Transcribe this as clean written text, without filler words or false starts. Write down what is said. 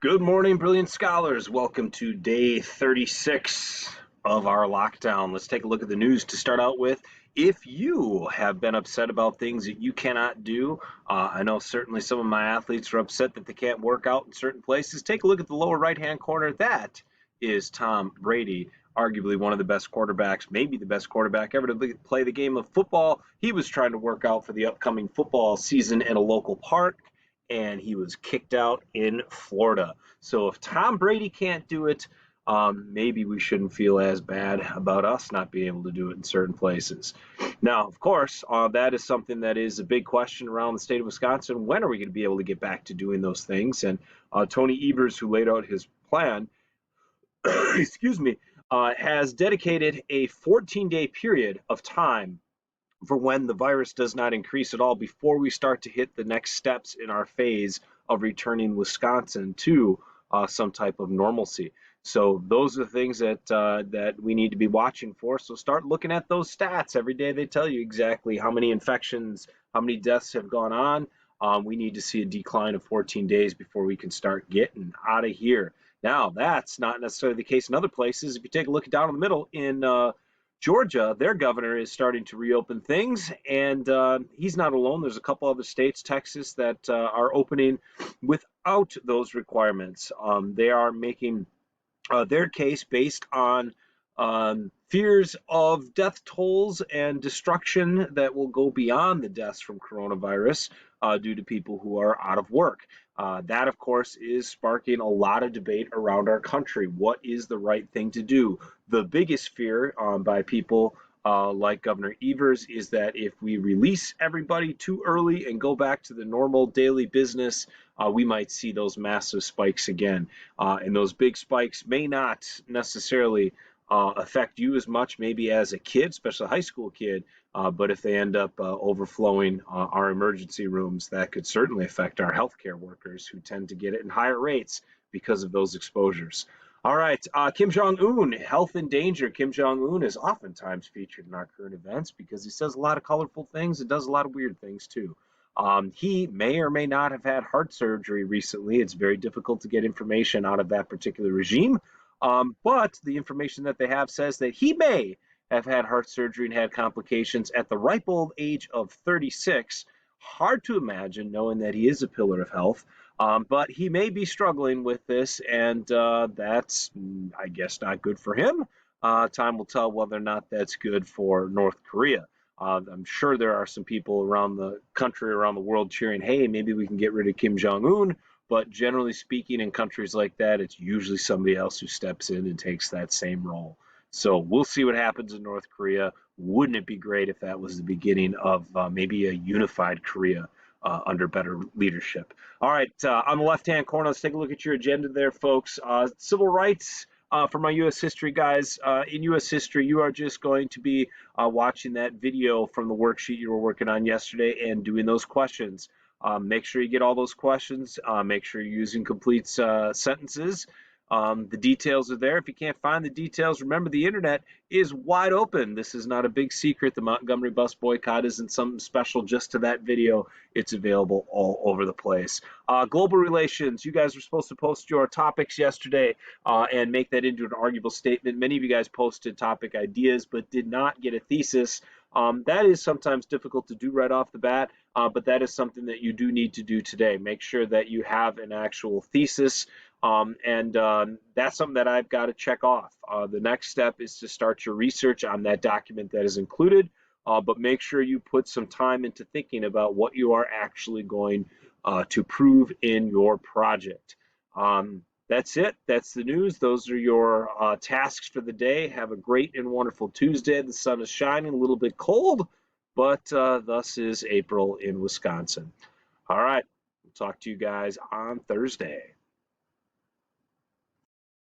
Good morning, brilliant scholars. Welcome to day 36 of our lockdown. Let's take a look at the news to start out with. If you have been upset about things that you cannot do, I know certainly some of my athletes are upset that they can't work out in certain places. Take a look at the lower right-hand corner. That is Tom Brady, arguably one of the best quarterbacks, maybe the best quarterback ever to play the game of football. He was trying to work out for the upcoming football season in a local park, and he was kicked out in Florida. So if Tom Brady can't do it, maybe we shouldn't feel as bad about us not being able to do it in certain places. Now, of course, that is something that is a big question around the state of Wisconsin. When are we going to be able to get back to doing those things? And Tony Evers, who laid out his plan, excuse me, has dedicated a 14-day period of time for when the virus does not increase at all before we start to hit the next steps in our phase of returning Wisconsin to some type of normalcy. So those are the things that we need to be watching for. So start looking at those stats. Every day they tell you exactly how many infections, how many deaths have gone on. We need to see a decline of 14 days before we can start getting out of here. Now, that's not necessarily the case in other places. If you take a look down in the middle in Georgia, their governor is starting to reopen things, and he's not alone. There's a couple other states, Texas, that are opening without those requirements. They are making their case based on fears of death tolls and destruction that will go beyond the deaths from coronavirus due to people who are out of work. That, of course, is sparking a lot of debate around our country. What is the right thing to do? The biggest fear by people like Governor Evers is that if we release everybody too early and go back to the normal daily business, we might see those massive spikes again. And those big spikes may not necessarily affect you as much, maybe as a kid, especially a high school kid, but if they end up overflowing our emergency rooms, that could certainly affect our healthcare workers who tend to get it in higher rates because of those exposures. All right, Kim Jong-un, health in danger. Kim Jong-un is oftentimes featured in our current events because he says a lot of colorful things and does a lot of weird things too. He may or may not have had heart surgery recently. It's very difficult to get information out of that particular regime. But the information that they have says that he may have had heart surgery and had complications at the ripe old age of 36. Hard to imagine, knowing that he is a pillar of health. But he may be struggling with this, and that's, I guess, not good for him. Time will tell whether or not that's good for North Korea. I'm sure there are some people around the country, around the world cheering, hey, maybe we can get rid of Kim Jong-un. But generally speaking, in countries like that, it's usually somebody else who steps in and takes that same role. So we'll see what happens in North Korea. Wouldn't it be great if that was the beginning of maybe a unified Korea under better leadership? All right, on the left-hand corner, let's take a look at your agenda there, folks. Civil rights for my U.S. history guys. In U.S. history, you are just going to be watching that video from the worksheet you were working on yesterday and doing those questions. Make sure you get all those questions. Make sure you're using complete sentences. The details are there. If you can't find the details, remember the internet is wide open. This is not a big secret. The Montgomery bus boycott isn't something special just to that video. It's available all over the place. Global relations. You guys were supposed to post your topics yesterday and make that into an arguable statement. Many of you guys posted topic ideas but did not get a thesis. That is sometimes difficult to do right off the bat, but that is something that you do need to do today. Make sure that you have an actual thesis, and that's something that I've got to check off. The next step is to start your research on that document that is included, but make sure you put some time into thinking about what you are actually going to prove in your project. That's it. That's the news. Those are your tasks for the day. Have a great and wonderful Tuesday. The sun is shining, a little bit cold, but thus is April in Wisconsin. All right. We'll talk to you guys on Thursday.